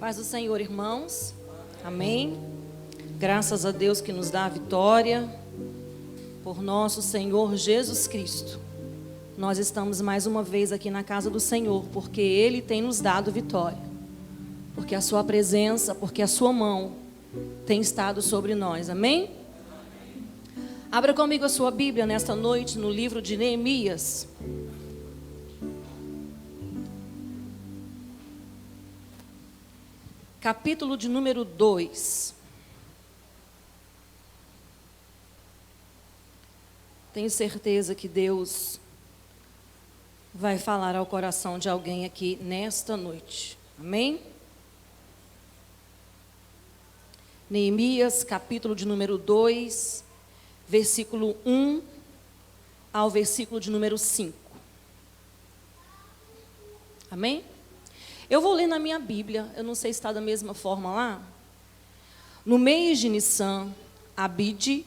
Paz do Senhor, irmãos. Amém. Graças a Deus que nos dá a vitória por nosso Senhor Jesus Cristo. Nós estamos mais uma vez aqui na casa do Senhor, porque Ele tem nos dado vitória. Porque a sua presença, porque a sua mão tem estado sobre nós. Amém? Abra comigo a sua Bíblia nesta noite no livro de Neemias. Capítulo de número 2. Tenho certeza que Deus vai falar ao coração de alguém aqui nesta noite. Amém? Neemias, capítulo de número 2, versículo 1 ao versículo de número 5. Amém? Eu vou ler na minha Bíblia, eu não sei se está da mesma forma lá. No mês de Nissan, Abide,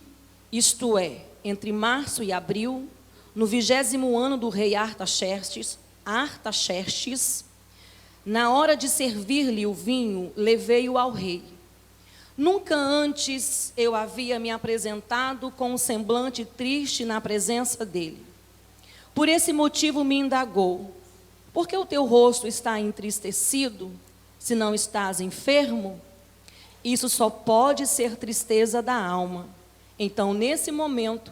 isto é, entre março e abril, no 20º ano do rei Artaxerxes, na hora de servir-lhe o vinho, levei-o ao rei. Nunca antes eu havia me apresentado com um semblante triste na presença dele. Por esse motivo me indagou: por que o teu rosto está entristecido, se não estás enfermo? Isso só pode ser tristeza da alma. Então, nesse momento,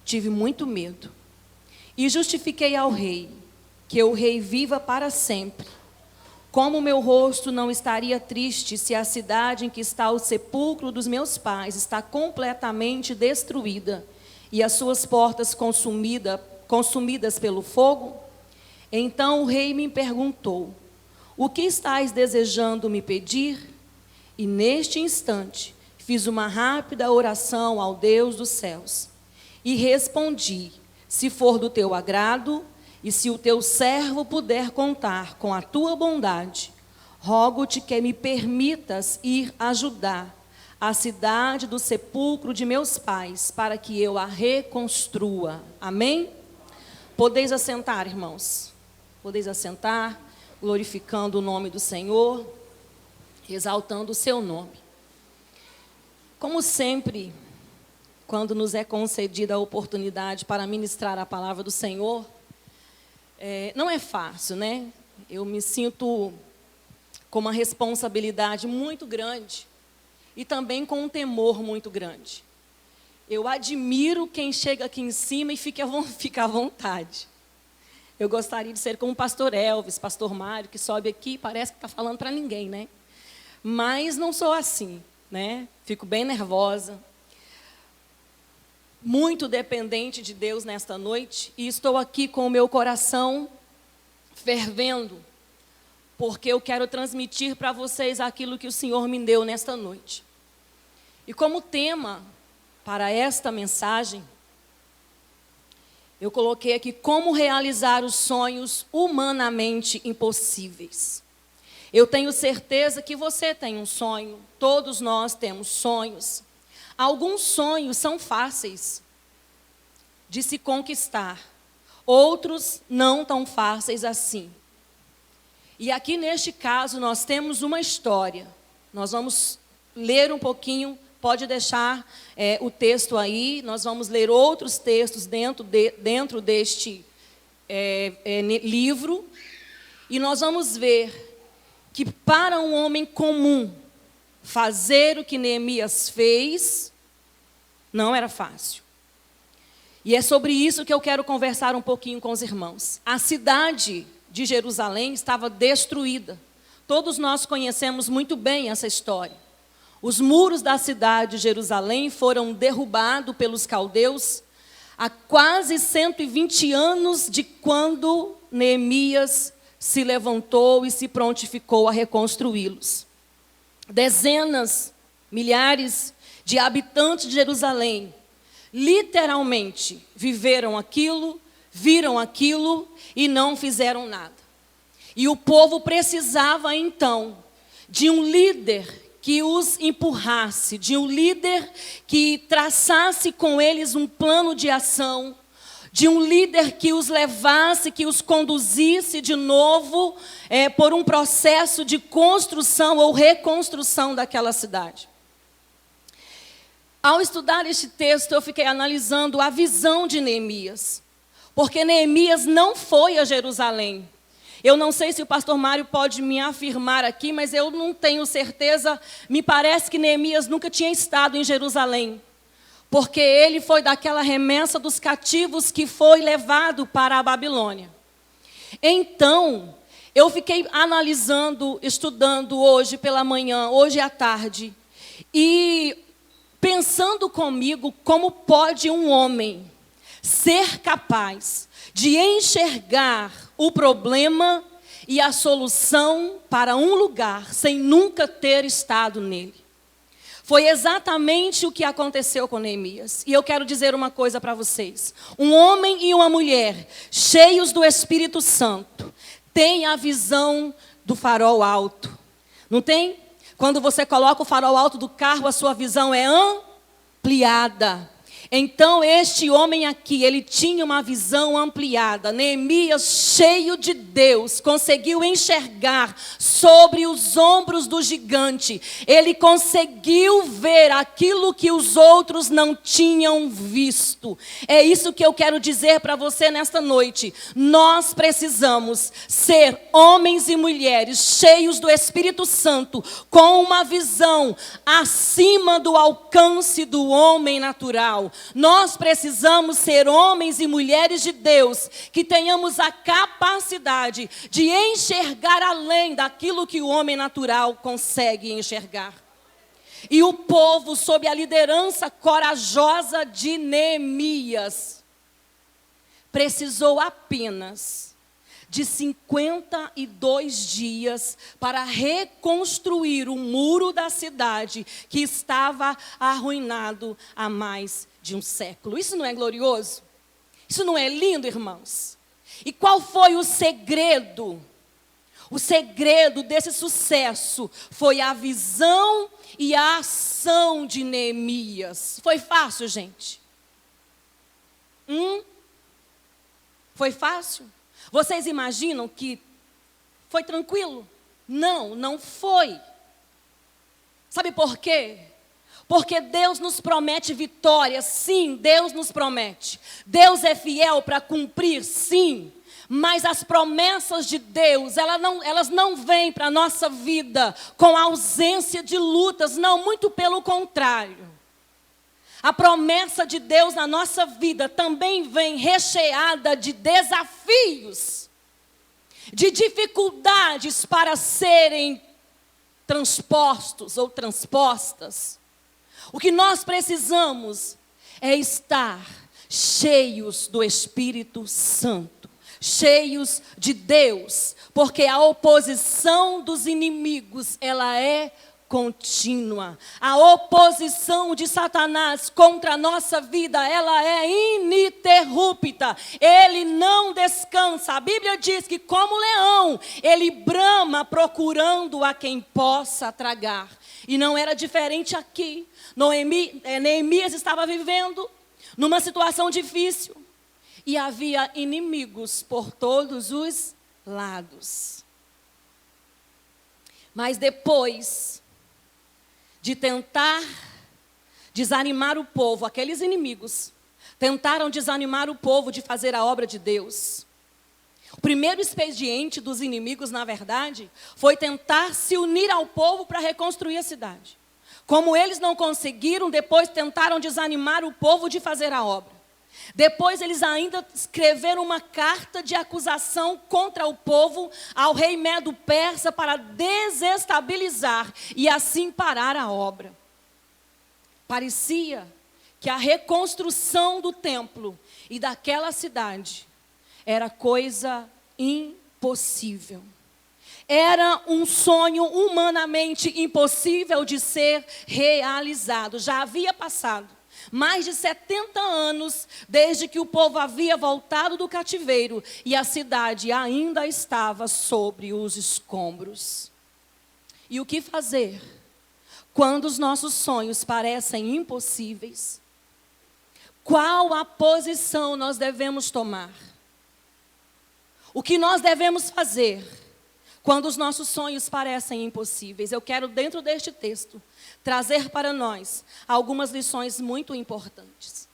tive muito medo. E justifiquei ao rei, que o rei viva para sempre. Como meu rosto não estaria triste se a cidade em que está o sepulcro dos meus pais está completamente destruída e as suas portas consumidas pelo fogo? Então o rei me perguntou: o que estás desejando me pedir? E neste instante fiz uma rápida oração ao Deus dos céus. E respondi: se for do teu agrado, e se o teu servo puder contar com a tua bondade, rogo-te que me permitas ir ajudar a cidade do sepulcro de meus pais, para que eu a reconstrua. Amém? Podeis assentar, irmãos. Podeis assentar, glorificando o nome do Senhor, exaltando o seu nome. Como sempre, quando nos é concedida a oportunidade para ministrar a palavra do Senhor, não é fácil, né? Eu me sinto com uma responsabilidade muito grande e também com um temor muito grande. Eu admiro quem chega aqui em cima e fica à vontade. Eu gostaria de ser como o pastor Elvis, pastor Mário, que sobe aqui e parece que está falando para ninguém, né? Mas não sou assim, né? Fico bem nervosa. Muito dependente de Deus nesta noite, e estou aqui com o meu coração fervendo, porque eu quero transmitir para vocês aquilo que o Senhor me deu nesta noite. E como tema para esta mensagem, eu coloquei aqui: como realizar os sonhos humanamente impossíveis. Eu tenho certeza que você tem um sonho, todos nós temos sonhos. Alguns sonhos são fáceis de se conquistar, outros não tão fáceis assim. E aqui neste caso nós temos uma história. Nós vamos ler um pouquinho, pode deixar o texto aí, nós vamos ler outros textos dentro deste livro, e nós vamos ver que para um homem comum fazer o que Neemias fez não era fácil. E é sobre isso que eu quero conversar um pouquinho com os irmãos. A cidade de Jerusalém estava destruída. Todos nós conhecemos muito bem essa história. Os muros da cidade de Jerusalém foram derrubados pelos caldeus há quase 120 anos de quando Neemias se levantou e se prontificou a reconstruí-los. Dezenas, milhares de habitantes de Jerusalém literalmente viveram aquilo, viram aquilo e não fizeram nada. E o povo precisava então de um líder que os empurrasse, de um líder que traçasse com eles um plano de ação, de um líder que os levasse, que os conduzisse de novo por um processo de construção ou reconstrução daquela cidade. Ao estudar este texto, eu fiquei analisando a visão de Neemias, porque Neemias não foi a Jerusalém. Eu não sei se o pastor Mário pode me afirmar aqui, mas eu não tenho certeza. Me parece que Neemias nunca tinha estado em Jerusalém, porque ele foi daquela remessa dos cativos que foi levado para a Babilônia. Então, eu fiquei analisando, estudando hoje pela manhã, hoje à tarde, e pensando comigo como pode um homem ser capaz de enxergar o problema e a solução para um lugar sem nunca ter estado nele. Foi exatamente o que aconteceu com Neemias. E eu quero dizer uma coisa para vocês. Um homem e uma mulher cheios do Espírito Santo têm a visão do farol alto. Não tem? Quando você coloca o farol alto do carro, a sua visão é ampliada. Então, este homem aqui, ele tinha uma visão ampliada. Neemias, cheio de Deus, conseguiu enxergar sobre os ombros do gigante. Ele conseguiu ver aquilo que os outros não tinham visto. É isso que eu quero dizer para você nesta noite. Nós precisamos ser homens e mulheres cheios do Espírito Santo, com uma visão acima do alcance do homem natural. Nós precisamos ser homens e mulheres de Deus, que tenhamos a capacidade de enxergar além daquilo que o homem natural consegue enxergar. E o povo, sob a liderança corajosa de Neemias, precisou apenas de 52 dias para reconstruir o muro da cidade que estava arruinado há mais de um século. Isso não é glorioso? Isso não é lindo, irmãos? E qual foi o segredo? O segredo desse sucesso foi a visão e a ação de Neemias. Foi fácil, gente? Foi fácil? Vocês imaginam que foi tranquilo? Não, não foi. Sabe por quê? Porque Deus nos promete vitória, sim, Deus nos promete. Deus é fiel para cumprir, sim. Mas as promessas de Deus, elas não vêm para a nossa vida com ausência de lutas, não, muito pelo contrário. A promessa de Deus na nossa vida também vem recheada de desafios, de dificuldades para serem transpostos ou transpostas. O que nós precisamos é estar cheios do Espírito Santo, cheios de Deus, porque a oposição dos inimigos, ela é contínua. A oposição de Satanás contra a nossa vida, ela é ininterrupta. Ele não descansa. A Bíblia diz que, como leão, ele brama procurando a quem possa tragar. E não era diferente aqui. Neemias estava vivendo numa situação difícil. E havia inimigos por todos os lados. Mas depois de tentar desanimar o povo, aqueles inimigos tentaram desanimar o povo de fazer a obra de Deus. O primeiro expediente dos inimigos, na verdade, foi tentar se unir ao povo para reconstruir a cidade. Como eles não conseguiram, depois tentaram desanimar o povo de fazer a obra. Depois eles ainda escreveram uma carta de acusação contra o povo ao rei Medo-Persa para desestabilizar e assim parar a obra. Parecia que a reconstrução do templo e daquela cidade era coisa impossível. Era um sonho humanamente impossível de ser realizado. Já havia passado mais de 70 anos desde que o povo havia voltado do cativeiro e a cidade ainda estava sobre os escombros. E o que fazer quando os nossos sonhos parecem impossíveis? qual a posição nós devemos tomar. O que nós devemos fazer quando os nossos sonhos parecem impossíveis. Eu quero, dentro deste texto, trazer para nós algumas lições muito importantes.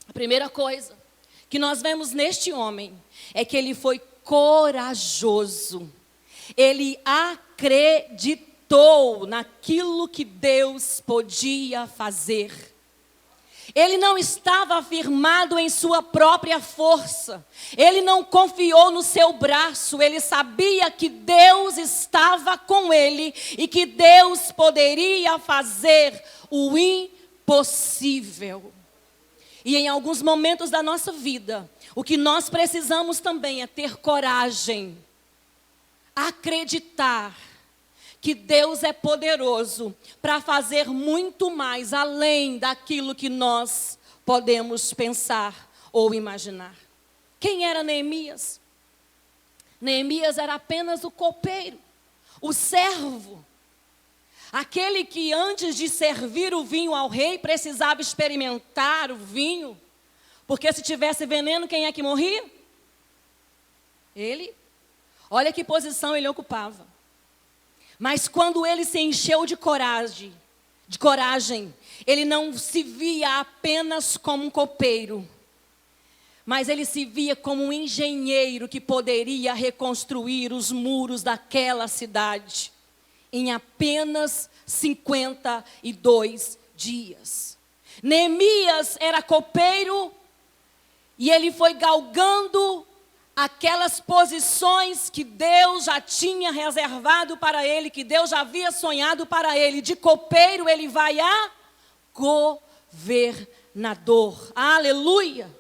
A primeira coisa que nós vemos neste homem é que ele foi corajoso. Ele acreditou naquilo que Deus podia fazer. Ele não estava firmado em sua própria força. Ele não confiou no seu braço. Ele sabia que Deus estava com ele e que Deus poderia fazer o impossível. E em alguns momentos da nossa vida, o que nós precisamos também é ter coragem, acreditar que Deus é poderoso para fazer muito mais além daquilo que nós podemos pensar ou imaginar. Quem era Neemias? Neemias era apenas o copeiro, o servo. Aquele que antes de servir o vinho ao rei precisava experimentar o vinho. Porque se tivesse veneno, quem é que morria? Ele. Olha que posição ele ocupava. Mas quando ele se encheu de coragem, ele não se via apenas como um copeiro, mas ele se via como um engenheiro que poderia reconstruir os muros daquela cidade em apenas 52 dias. Neemias era copeiro e ele foi galgando aquelas posições que Deus já tinha reservado para ele, que Deus já havia sonhado para ele. De copeiro ele vai a governador. Aleluia!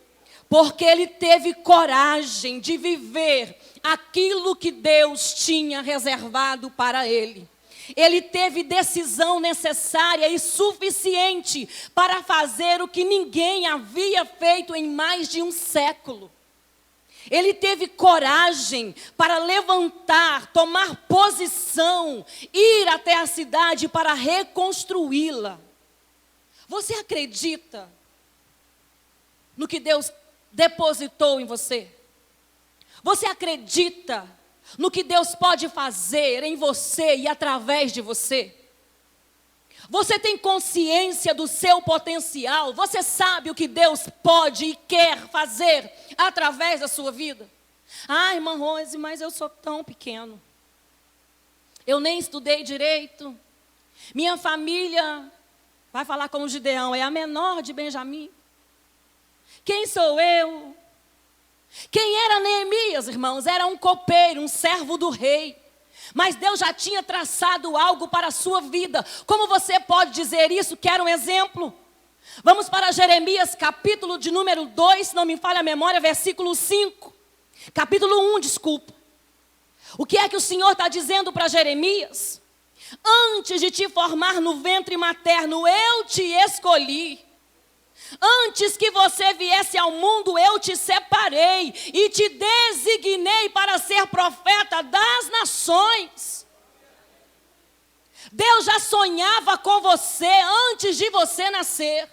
Porque ele teve coragem de viver aquilo que Deus tinha reservado para ele. Ele teve decisão necessária e suficiente para fazer o que ninguém havia feito em mais de um século. Ele teve coragem para levantar, tomar posição, ir até a cidade para reconstruí-la. Você acredita no que Deus depositou em você? Você acredita no que Deus pode fazer em você e através de você? Você tem consciência do seu potencial? Você sabe o que Deus pode e quer fazer através da sua vida? Ah, irmã Rose, mas eu sou tão pequeno. Eu nem estudei direito. Minha família, vai falar como Gideão, é a menor de Benjamim. Quem sou eu? Quem era Neemias, irmãos? Era um copeiro, um servo do rei. Mas Deus já tinha traçado algo para a sua vida. Como você pode dizer isso? Quer um exemplo? Vamos para Jeremias, capítulo de número 2, se não me falha a memória, versículo 5. Capítulo 1, desculpa. O que é que o Senhor está dizendo para Jeremias? Antes de te formar no ventre materno, eu te escolhi. Antes que você viesse ao mundo, eu te separei e te designei para ser profeta das nações. Deus já sonhava com você antes de você nascer.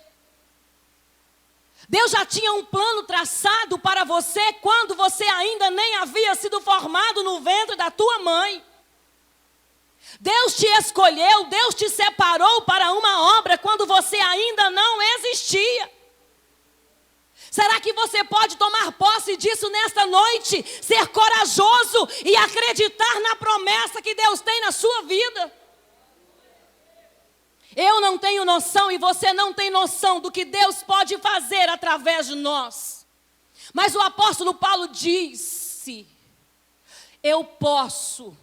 Deus já tinha um plano traçado para você quando você ainda nem havia sido formado no ventre da tua mãe. Deus te escolheu, Deus te separou para uma obra quando você ainda não existia. Será que você pode tomar posse disso nesta noite? Ser corajoso e acreditar na promessa que Deus tem na sua vida? Eu não tenho noção e você não tem noção do que Deus pode fazer através de nós. Mas o apóstolo Paulo disse: eu posso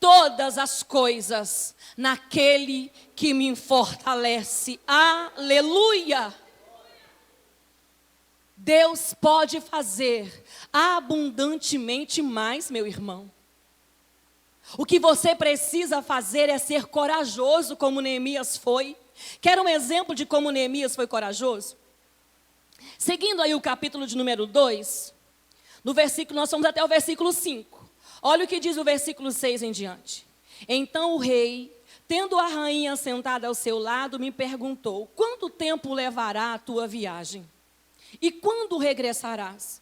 todas as coisas naquele que me fortalece. Aleluia! Deus pode fazer abundantemente mais, meu irmão. O que você precisa fazer é ser corajoso como Neemias foi. Quer um exemplo de como Neemias foi corajoso? Seguindo aí o capítulo de número 2, no versículo, nós vamos até o versículo 5. Olha o que diz o versículo 6 em diante. Então o rei tendo a rainha sentada ao seu lado, me perguntou: quanto tempo levará a tua viagem? E quando regressarás?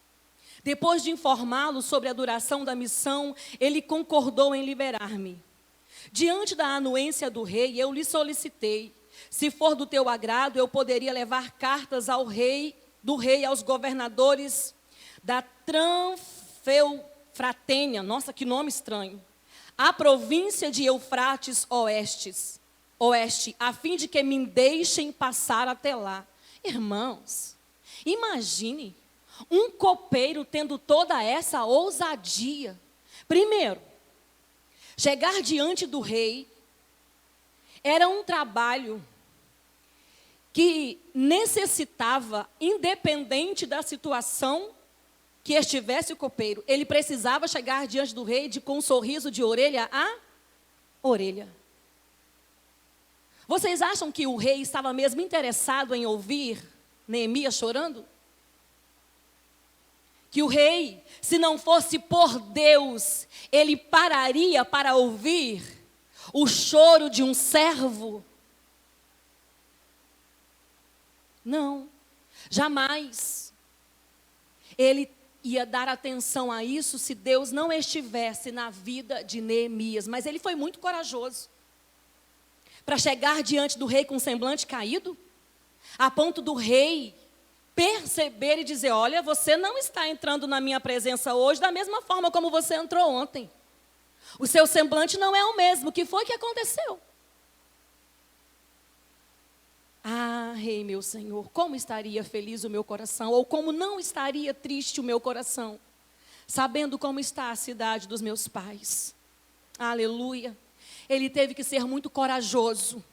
Depois de informá-lo sobre a duração da missão, ele concordou em liberar-me. Diante da anuência do rei, eu lhe solicitei: se for do teu agrado, eu poderia levar cartas do rei aos governadores da Tranfeufratênia, nossa, que nome estranho, a província de Eufrates Oeste, a fim de que me deixem passar até lá. Irmãos, imagine um copeiro tendo toda essa ousadia. Primeiro, chegar diante do rei era um trabalho que necessitava, independente da situação que estivesse o copeiro, ele precisava chegar diante do rei com um sorriso de orelha a orelha. Vocês acham que o rei estava mesmo interessado em ouvir Neemias chorando? Que o rei, se não fosse por Deus, ele pararia para ouvir o choro de um servo? Não, jamais. Ele ia dar atenção a isso se Deus não estivesse na vida de Neemias. Mas ele foi muito corajoso para chegar diante do rei com um semblante caído, a ponto do rei perceber e dizer: olha, você não está entrando na minha presença hoje da mesma forma como você entrou ontem. O seu semblante não é o mesmo. O que foi que aconteceu? Ah, rei meu Senhor, como estaria feliz o meu coração, ou como não estaria triste o meu coração, sabendo como está a cidade dos meus pais. Aleluia. Ele teve que ser muito corajoso.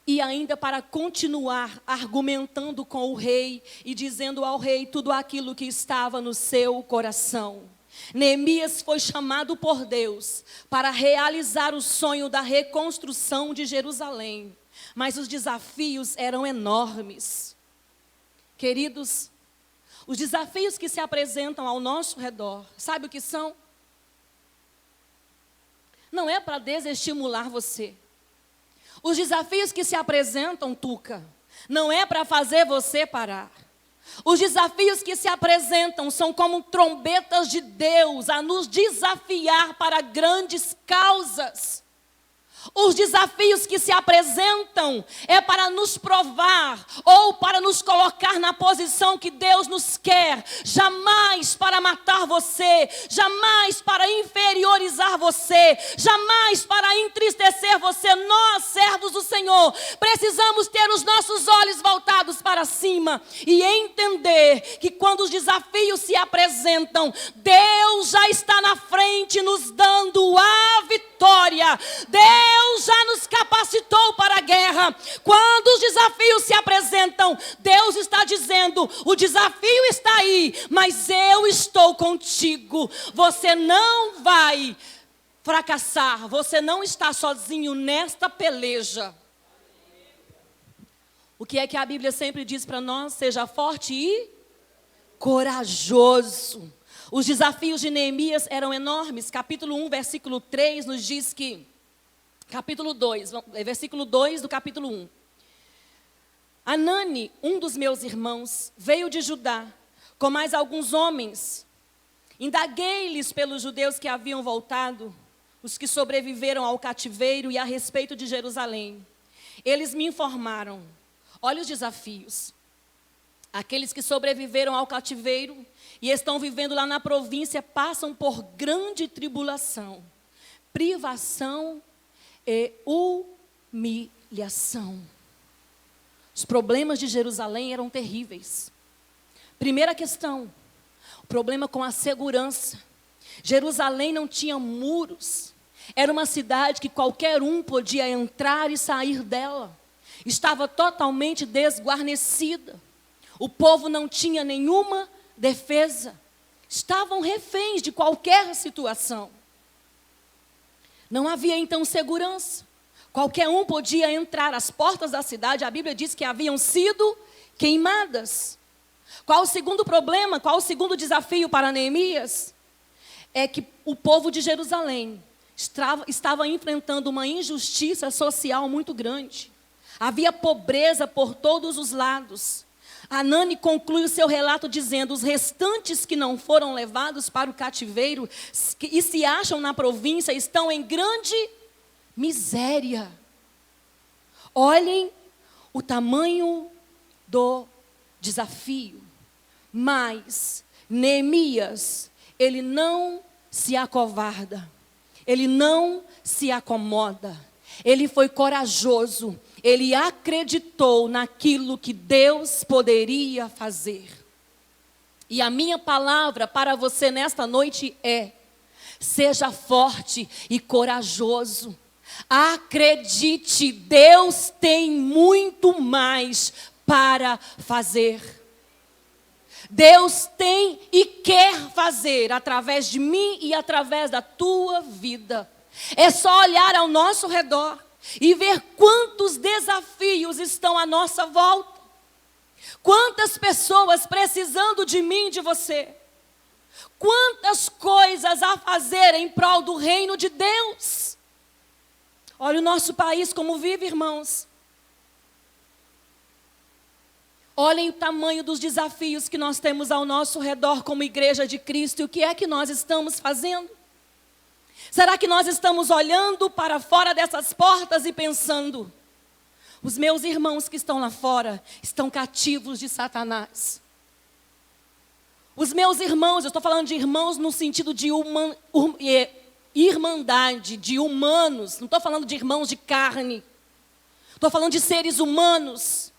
E ainda para continuar argumentando com o rei e dizendo ao rei tudo aquilo que estava no seu coração. Neemias foi chamado por Deus para realizar o sonho da reconstrução de Jerusalém. Mas os desafios eram enormes. Queridos, os desafios que se apresentam ao nosso redor, sabe o que são? Não é para desestimular você. Os desafios que se apresentam, Tuca, não é para fazer você parar. Os desafios que se apresentam são como trombetas de Deus a nos desafiar para grandes causas. Os desafios que se apresentam é para nos provar ou para nos colocar na posição que Deus nos quer. Jamais para matar você, jamais para inferiorizar você, jamais para entristecer você. Nós, servos do Senhor, precisamos ter os nossos olhos voltados para cima e entender que quando os desafios se apresentam, Deus já está na frente nos dando a vitória. Deus já nos capacitou para a guerra. Quando os desafios se apresentam, Deus está dizendo: o desafio está aí, mas eu estou contigo. Você não vai fracassar. Você não está sozinho nesta peleja. O que é que a Bíblia sempre diz para nós? Seja forte e corajoso. Os desafios de Neemias eram enormes. Capítulo 1, versículo 3 nos diz que... Capítulo 2, versículo 2 do capítulo 1. Anani, um dos meus irmãos, veio de Judá, com mais alguns homens. Indaguei-lhes pelos judeus que haviam voltado, os que sobreviveram ao cativeiro e a respeito de Jerusalém. Eles me informaram: olha os desafios. Aqueles que sobreviveram ao cativeiro e estão vivendo lá na província passam por grande tribulação, privação e humilhação. Os problemas de Jerusalém eram terríveis. Primeira questão, o problema com a segurança. Jerusalém não tinha muros. Era uma cidade que qualquer um podia entrar e sair dela. Estava totalmente desguarnecida. O povo não tinha nenhuma defesa. Estavam reféns de qualquer situação. Não havia então segurança. Qualquer um podia entrar. As portas da cidade, a Bíblia diz que haviam sido queimadas. Qual o segundo problema? Qual o segundo desafio para Neemias? É que o povo de Jerusalém estava enfrentando uma injustiça social muito grande. Havia pobreza por todos os lados. Anani conclui o seu relato dizendo: os restantes que não foram levados para o cativeiro e se acham na província estão em grande miséria. Olhem o tamanho do desafio. Mas Neemias, ele não se acovarda, ele não se acomoda, ele foi corajoso, ele acreditou naquilo que Deus poderia fazer. E a minha palavra para você nesta noite é: seja forte e corajoso. Acredite, Deus tem muito mais para fazer. Deus tem e quer fazer através de mim e através da tua vida. É só olhar ao nosso redor e ver quantos desafios estão à nossa volta. Quantas pessoas precisando de mim e de você. Quantas coisas a fazer em prol do reino de Deus. Olha o nosso país como vive, irmãos. Olhem o tamanho dos desafios que nós temos ao nosso redor como igreja de Cristo. E o que é que nós estamos fazendo? Será que nós estamos olhando para fora dessas portas e pensando: os meus irmãos que estão lá fora estão cativos de Satanás? Os meus irmãos, eu estou falando de irmãos no sentido de irmandade, de humanos. Não estou falando de irmãos de carne. Estou falando de seres humanos.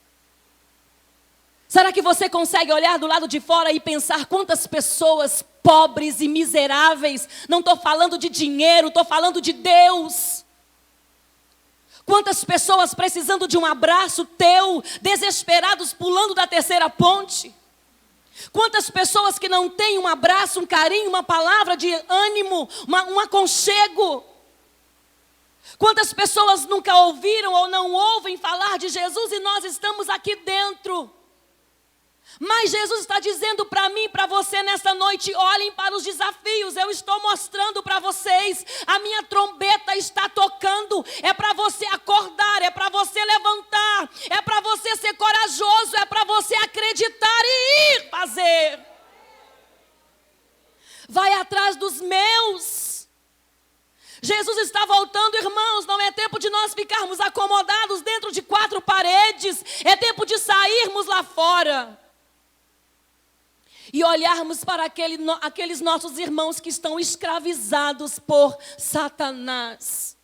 Será que você consegue olhar do lado de fora e pensar quantas pessoas pobres e miseráveis? Não estou falando de dinheiro, estou falando de Deus. Quantas pessoas precisando de um abraço teu, desesperados, pulando da terceira ponte? Quantas pessoas que não têm um abraço, um carinho, uma palavra de ânimo, um aconchego? Quantas pessoas nunca ouviram ou não ouvem falar de Jesus e nós estamos aqui dentro? Mas Jesus está dizendo para mim, para você nessa noite: olhem para os desafios, eu estou mostrando para vocês, a minha trombeta está tocando, é para você acordar, é para você levantar, é para você ser corajoso, é para você acreditar e ir fazer. Vai atrás dos meus. Jesus está voltando, irmãos, não é tempo de nós ficarmos acomodados dentro de quatro paredes, é tempo de sairmos lá fora. E olharmos para aqueles nossos irmãos que estão escravizados por Satanás.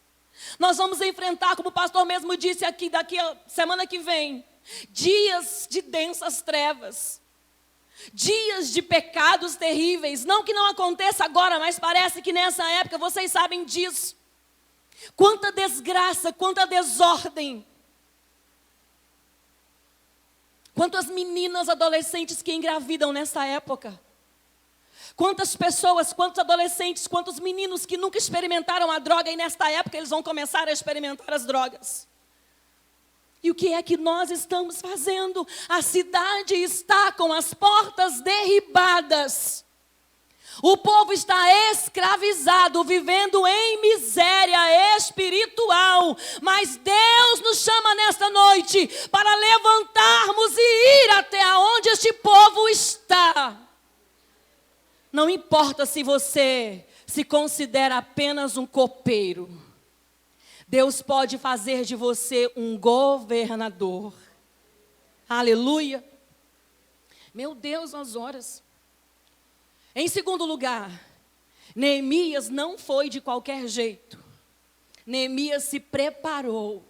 Nós vamos enfrentar, como o pastor mesmo disse aqui, daqui a semana que vem, dias de densas trevas. Dias de pecados terríveis. Não que não aconteça agora, mas parece que nessa época, vocês sabem disso. Quanta desgraça, quanta desordem. Quantas meninas, adolescentes que engravidam nessa época. Quantas pessoas, quantos adolescentes, quantos meninos que nunca experimentaram a droga e nesta época eles vão começar a experimentar as drogas. E o que é que nós estamos fazendo? A cidade está com as portas derribadas. O povo está escravizado, vivendo em miséria espiritual. Mas Deus nos chama nesta noite para levantarmos e ir até onde este povo está. Não importa se você se considera apenas um copeiro. Deus pode fazer de você um governador. Aleluia. Meu Deus, as horas. Em segundo lugar, Neemias não foi de qualquer jeito. Neemias se preparou.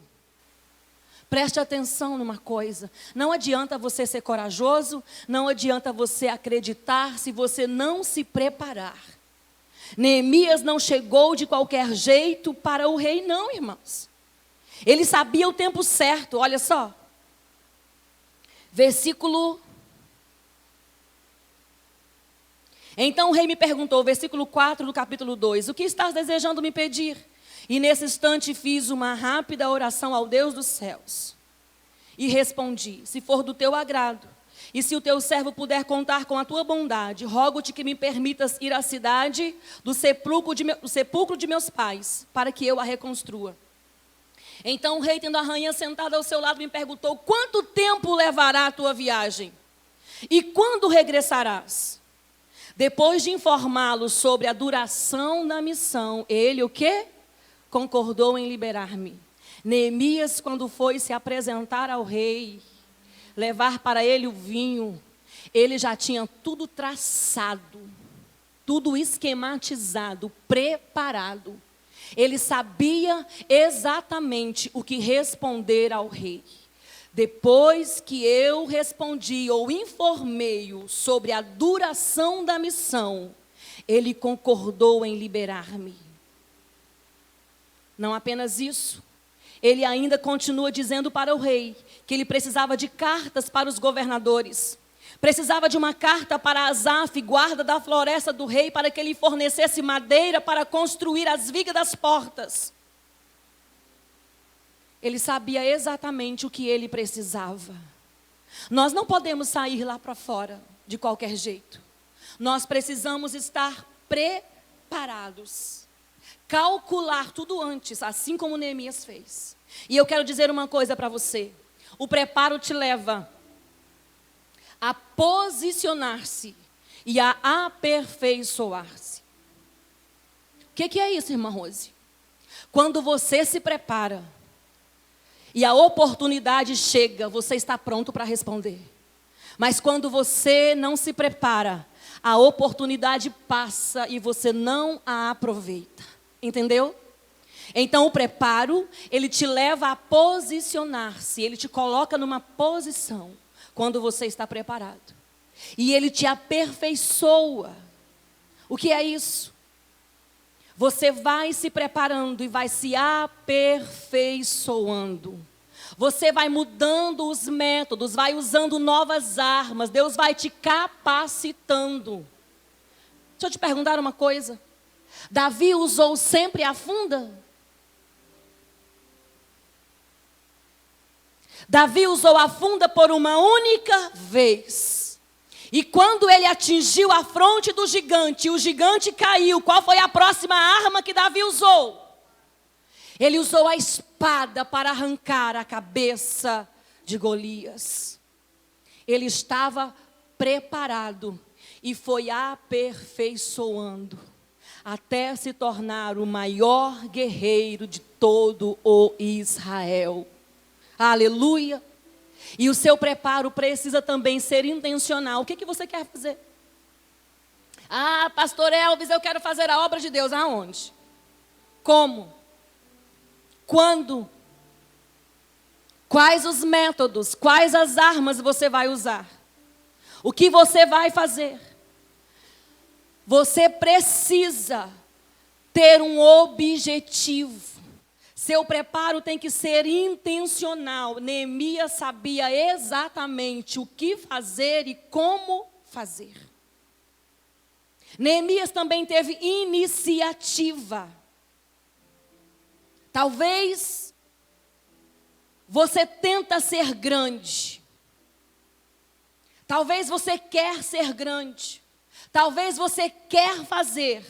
Preste atenção numa coisa. Não adianta você ser corajoso, não adianta você acreditar se você não se preparar. Neemias não chegou de qualquer jeito para o rei, não, irmãos. Ele sabia o tempo certo, olha só. Versículo... Então o rei me perguntou, versículo 4 do capítulo 2, o que estás desejando me pedir? E nesse instante fiz uma rápida oração ao Deus dos céus. E respondi, se for do teu agrado, E se o teu servo puder contar com a tua bondade, rogo-te que me permitas ir à cidade do sepulcro de meus pais, para que eu a reconstrua. Então o rei, tendo a rainha sentada ao seu lado, me perguntou: quanto tempo levará a tua viagem? E quando regressarás? Depois de informá-lo sobre a duração da missão, ele o quê? Concordou em liberar-me. Neemias, quando foi se apresentar ao rei, levar para ele o vinho, ele já tinha tudo traçado, tudo esquematizado, preparado. Ele sabia exatamente o que responder ao rei. Depois que eu respondi ou informei-o sobre a duração da missão, ele concordou em liberar-me. Não apenas isso, ele ainda continua dizendo para o rei que ele precisava de cartas para os governadores. Precisava de uma carta para Asaf, guarda da floresta do rei, para que ele fornecesse madeira para construir as vigas das portas. Ele sabia exatamente o que ele precisava. Nós não podemos sair lá para fora de qualquer jeito. Nós precisamos estar preparados. Calcular tudo antes, assim como Neemias fez. E eu quero dizer uma coisa para você. O preparo te leva a posicionar-se e a aperfeiçoar-se. O que é isso, irmã Rose? Quando você se prepara e a oportunidade chega, você está pronto para responder. Mas quando você não se prepara, a oportunidade passa e você não a aproveita. Entendeu? Então o preparo, ele te leva a posicionar-se, ele te coloca numa posição quando você está preparado. E ele te aperfeiçoa. O que é isso? Você vai se preparando e vai se aperfeiçoando. Você vai mudando os métodos, vai usando novas armas, Deus vai te capacitando. Deixa eu te perguntar uma coisa. Davi usou sempre a funda? Davi usou a funda por uma única vez. E quando ele atingiu a fronte do gigante, o gigante caiu. Qual foi a próxima arma que Davi usou? Ele usou a espada para arrancar a cabeça de Golias. Ele estava preparado e foi aperfeiçoando até se tornar o maior guerreiro de todo o Israel. Aleluia! E o seu preparo precisa também ser intencional. O que você quer fazer? Ah, pastor Elvis, eu quero fazer a obra de Deus. Aonde? Como? Quando? Quais os métodos? Quais as armas você vai usar? O que você vai fazer? Você precisa ter um objetivo. Seu preparo tem que ser intencional. Neemias sabia exatamente o que fazer e como fazer. Neemias também teve iniciativa. Talvez você tenta ser grande. Talvez você quer ser grande. Talvez você quer fazer.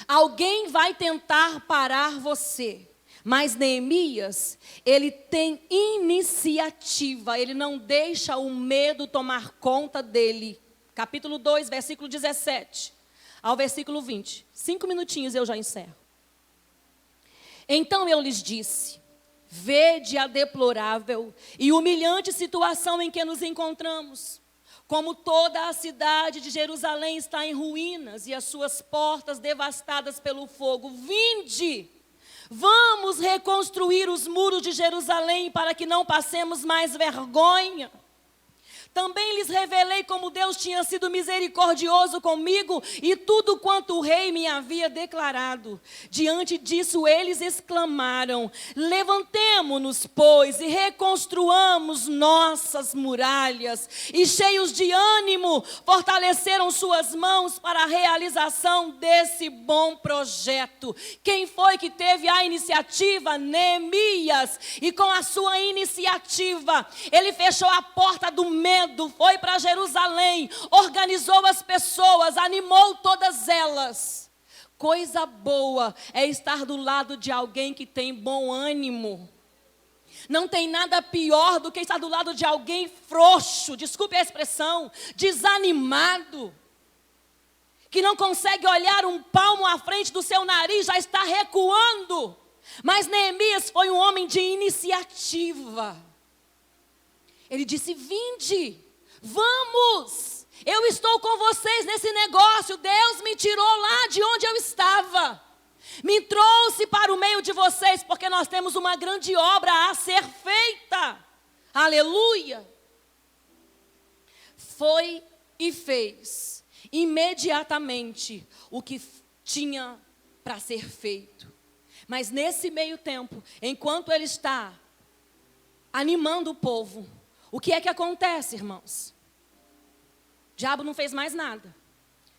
Alguém vai tentar parar você. Mas Neemias, ele tem iniciativa. Ele não deixa o medo tomar conta dele. Capítulo 2, versículo 17 ao versículo 20. 5 minutinhos eu já encerro. Então eu lhes disse: vede a deplorável e humilhante situação em que nos encontramos. Como toda a cidade de Jerusalém está em ruínas e as suas portas devastadas pelo fogo. Vinde, vamos reconstruir os muros de Jerusalém para que não passemos mais vergonha. Também lhes revelei como Deus tinha sido misericordioso comigo e tudo quanto o rei me havia declarado. Diante disso eles exclamaram: levantemo-nos, pois, e reconstruamos nossas muralhas. E cheios de ânimo, fortaleceram suas mãos para a realização desse bom projeto. Quem foi que teve a iniciativa? Neemias. E com a sua iniciativa, ele fechou a porta do medo medo, foi para Jerusalém, organizou as pessoas, animou todas elas. Coisa boa é estar do lado de alguém que tem bom ânimo. Não tem nada pior do que estar do lado de alguém frouxo, desculpe a expressão, desanimado, que não consegue olhar um palmo à frente do seu nariz, já está recuando. Mas Neemias foi um homem de iniciativa. Ele disse: vinde, vamos. Eu estou com vocês nesse negócio. Deus me tirou lá de onde eu estava. Me trouxe para o meio de vocês, porque nós temos uma grande obra a ser feita. Aleluia. Foi e fez imediatamente o que tinha para ser feito. Mas nesse meio tempo, enquanto ele está animando o povo, o que é que acontece, irmãos? O diabo não fez mais nada.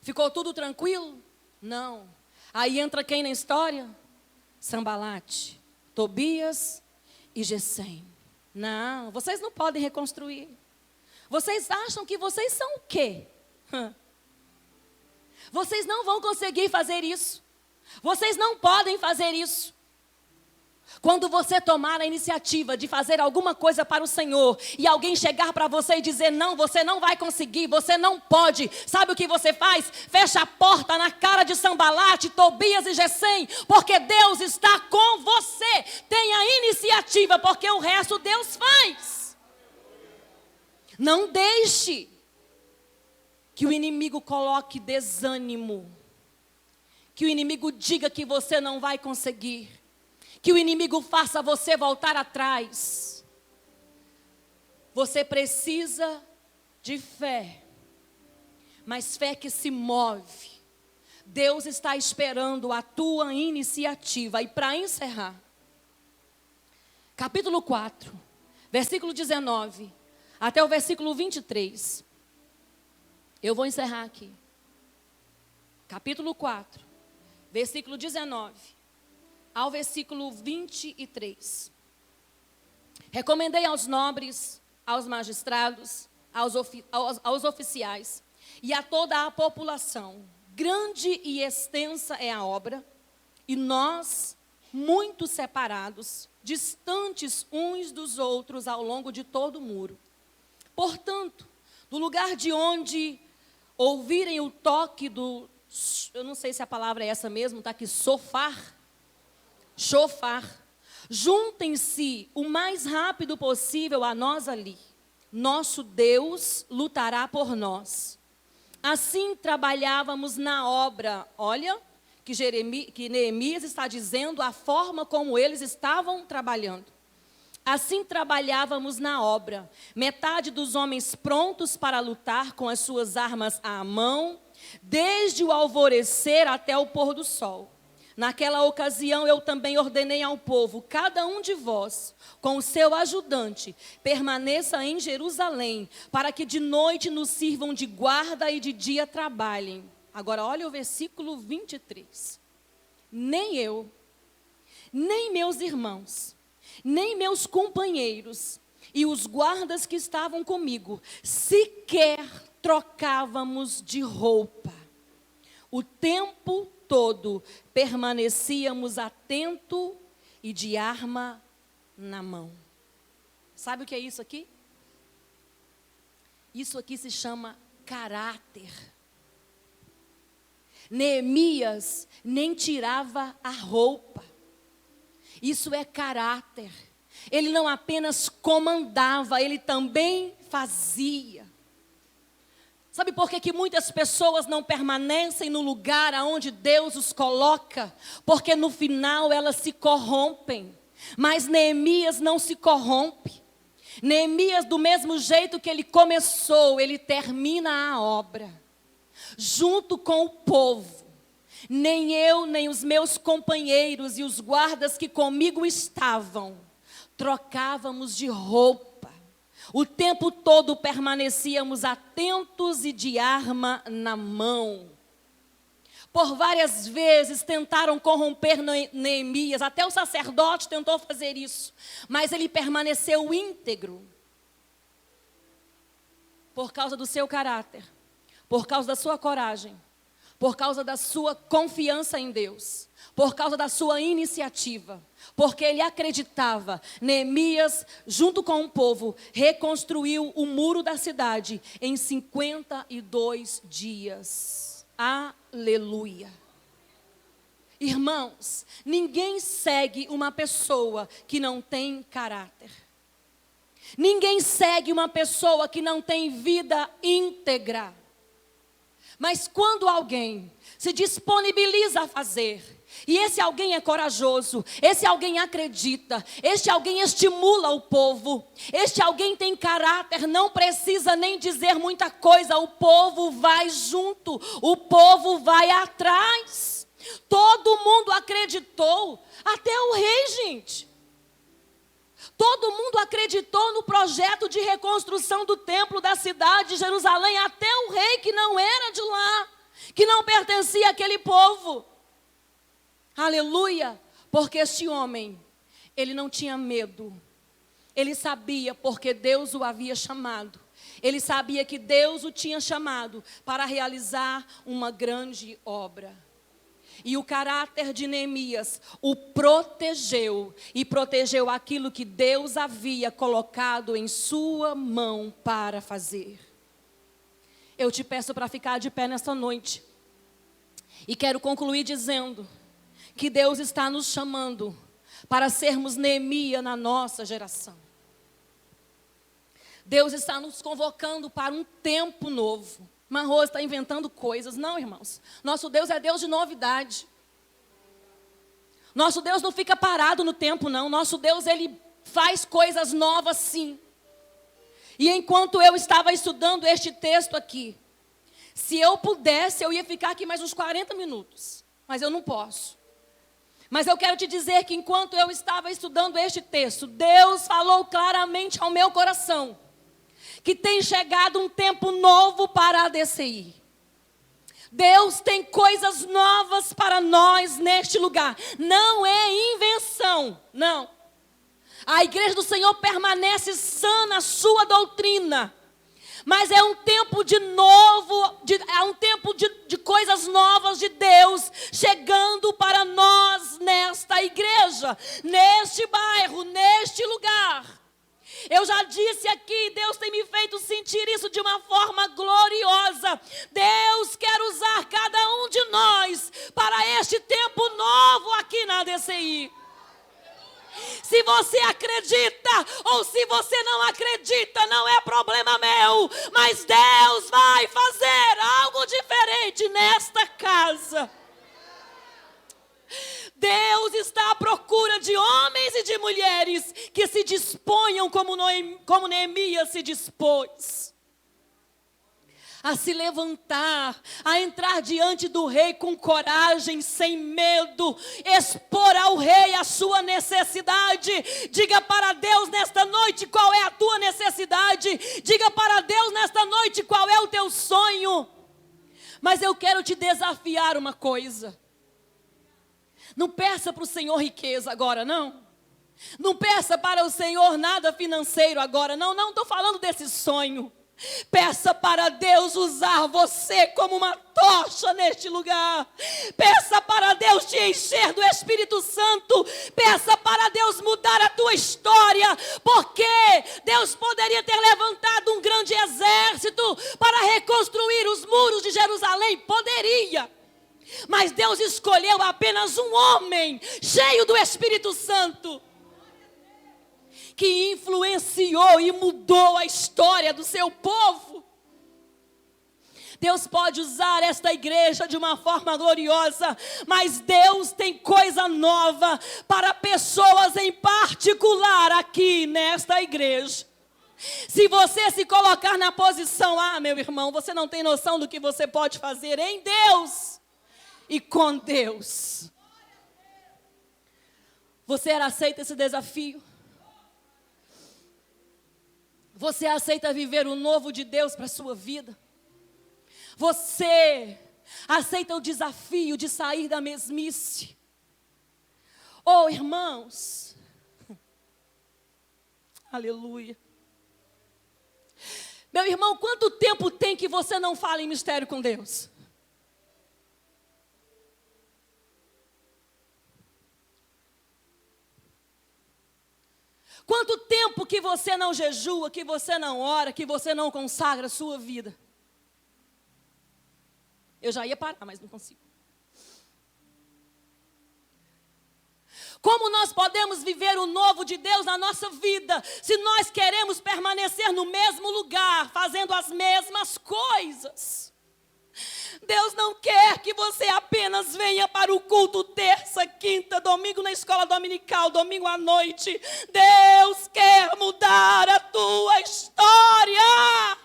Ficou tudo tranquilo? Não. Aí entra quem na história? Sanbalate, Tobias e Gesem. Não, vocês não podem reconstruir. Vocês acham que vocês são o quê? Vocês não vão conseguir fazer isso. Vocês não podem fazer isso. Quando você tomar a iniciativa de fazer alguma coisa para o Senhor e alguém chegar para você e dizer: não, você não vai conseguir, você não pode, sabe o que você faz? Fecha a porta na cara de Sanbalate, Tobias e Gesem, porque Deus está com você. Tenha iniciativa, porque o resto Deus faz. Não deixe que o inimigo coloque desânimo, que o inimigo diga que você não vai conseguir, que o inimigo faça você voltar atrás. Você precisa de fé, mas fé que se move. Deus está esperando a tua iniciativa. E para encerrar, capítulo 4, versículo 19, até o versículo 23. Eu vou encerrar aqui. Capítulo 4, versículo 19. Ao versículo 23. Recomendei aos nobres, aos magistrados, aos oficiais e a toda a população: grande e extensa é a obra, e nós, muito separados, distantes uns dos outros ao longo de todo o muro. Portanto, do lugar de onde ouvirem o toque do, eu não sei se a palavra é essa mesmo, está aqui, shofar, juntem-se o mais rápido possível a nós ali. Nosso Deus lutará por nós. Assim trabalhávamos na obra. Olha, que Neemias está dizendo a forma como eles estavam trabalhando. Assim trabalhávamos na obra. Metade dos homens prontos para lutar com as suas armas à mão, desde o alvorecer até o pôr do sol. Naquela ocasião eu também ordenei ao povo: cada um de vós, com o seu ajudante, permaneça em Jerusalém, para que de noite nos sirvam de guarda e de dia trabalhem. Agora olha o versículo 23. Nem eu, nem meus irmãos, nem meus companheiros e os guardas que estavam comigo, sequer trocávamos de roupa. O tempo todo permanecíamos atento e de arma na mão. Sabe o que é isso aqui? Isso aqui se chama caráter. Neemias nem tirava a roupa. Isso é caráter. Ele não apenas comandava, ele também fazia. Sabe por que muitas pessoas não permanecem no lugar aonde Deus os coloca? Porque no final elas se corrompem. Mas Neemias não se corrompe. Neemias, do mesmo jeito que ele começou, ele termina a obra. Junto com o povo. Nem eu, nem os meus companheiros e os guardas que comigo estavam, trocávamos de roupa. O tempo todo permanecíamos atentos e de arma na mão. Por várias vezes tentaram corromper Neemias, até o sacerdote tentou fazer isso, mas ele permaneceu íntegro. por causa do seu caráter, por causa da sua coragem, por causa da sua confiança em Deus, por causa da sua iniciativa, porque ele acreditava. Neemias, junto com o povo, reconstruiu o muro da cidade em 52 dias. Aleluia. Irmãos, ninguém segue uma pessoa que não tem caráter. Ninguém segue uma pessoa que não tem vida íntegra. Mas quando alguém se disponibiliza a fazer, e esse alguém é corajoso, esse alguém acredita, este alguém estimula o povo, este alguém tem caráter, não precisa nem dizer muita coisa, o povo vai junto, o povo vai atrás. Todo mundo acreditou, até o rei, gente. Todo mundo acreditou no projeto de reconstrução do templo da cidade de Jerusalém, até o rei que não era de lá, que não pertencia àquele povo. Aleluia, porque este homem, ele não tinha medo. Ele sabia porque Deus o havia chamado. Ele sabia que Deus o tinha chamado para realizar uma grande obra. E o caráter de Neemias o protegeu, e protegeu aquilo que Deus havia colocado em sua mão para fazer. Eu te peço para ficar de pé nesta noite. E quero concluir dizendo que Deus está nos chamando para sermos Neemias na nossa geração. Deus está nos convocando para um tempo novo. Marroso está inventando coisas. Não, irmãos. Nosso Deus é Deus de novidade. Nosso Deus não fica parado no tempo, não. Nosso Deus, Ele faz coisas novas, sim. E enquanto eu estava estudando este texto aqui, se eu pudesse, eu ia ficar aqui mais uns 40 minutos. Mas eu não posso. Mas eu quero te dizer que enquanto eu estava estudando este texto, Deus falou claramente ao meu coração que tem chegado um tempo novo para a DCI. Deus tem coisas novas para nós neste lugar. Não é invenção, não. A igreja do Senhor permanece sã na sua doutrina. Mas é um tempo de novo, é um tempo de coisas novas de Deus chegando para nós nesta igreja, neste bairro, neste lugar. Eu já disse aqui, Deus tem me feito sentir isso de uma forma gloriosa. Deus quer usar cada um de nós para este tempo novo aqui na DCI. Se você acredita ou se você não acredita, não é problema meu. Mas Deus vai fazer algo diferente nesta casa. Deus está à procura de homens e de mulheres que se disponham como Neemias se dispôs. A se levantar, a entrar diante do rei com coragem, sem medo, expor ao rei a sua necessidade. Diga para Deus nesta noite qual é a tua necessidade. Diga para Deus nesta noite qual é o teu sonho. Mas eu quero te desafiar uma coisa. Não peça para o Senhor riqueza agora, não. Não peça para o Senhor nada financeiro agora, não. Não estou falando desse sonho. Peça para Deus usar você como uma tocha neste lugar. Peça para Deus te encher do Espírito Santo. Peça para Deus mudar a tua história. Porque Deus poderia ter levantado um grande exército para reconstruir os muros de Jerusalém. Poderia. Mas Deus escolheu apenas um homem cheio do Espírito Santo, que influenciou e mudou a história do seu povo. Deus pode usar esta igreja de uma forma gloriosa, mas Deus tem coisa nova para pessoas em particular aqui nesta igreja. Se você se colocar na posição, meu irmão, você não tem noção do que você pode fazer em Deus e com Deus. Você aceita esse desafio? Você aceita viver o novo de Deus para a sua vida? Você aceita o desafio de sair da mesmice? Oh, irmãos, aleluia. Meu irmão, quanto tempo tem que você não fala em mistério com Deus? Quanto tempo que você não jejua, que você não ora, que você não consagra a sua vida? Eu já ia parar, mas não consigo. Como nós podemos viver o novo de Deus na nossa vida, se nós queremos permanecer no mesmo lugar, fazendo as mesmas coisas? Deus não quer que você apenas venha para o culto terça, quinta, domingo na escola dominical, domingo à noite. Deus quer mudar a tua história.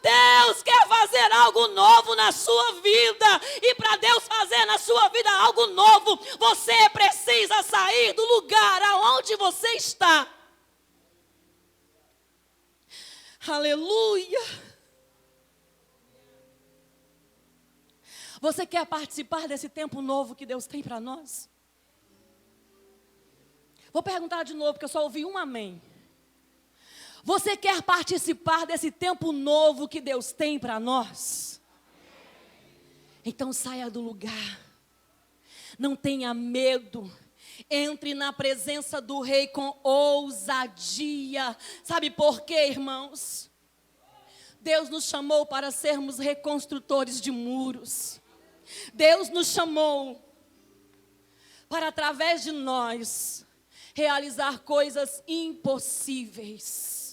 Deus quer fazer algo novo na sua vida. E para Deus fazer na sua vida algo novo, você precisa sair do lugar aonde você está. Aleluia. Você quer participar desse tempo novo que Deus tem para nós? Vou perguntar de novo, porque eu só ouvi um amém. Você quer participar desse tempo novo que Deus tem para nós? Então saia do lugar. Não tenha medo. Entre na presença do Rei com ousadia. Sabe por quê, irmãos? Deus nos chamou para sermos reconstrutores de muros. Deus nos chamou para, através de nós, realizar coisas impossíveis.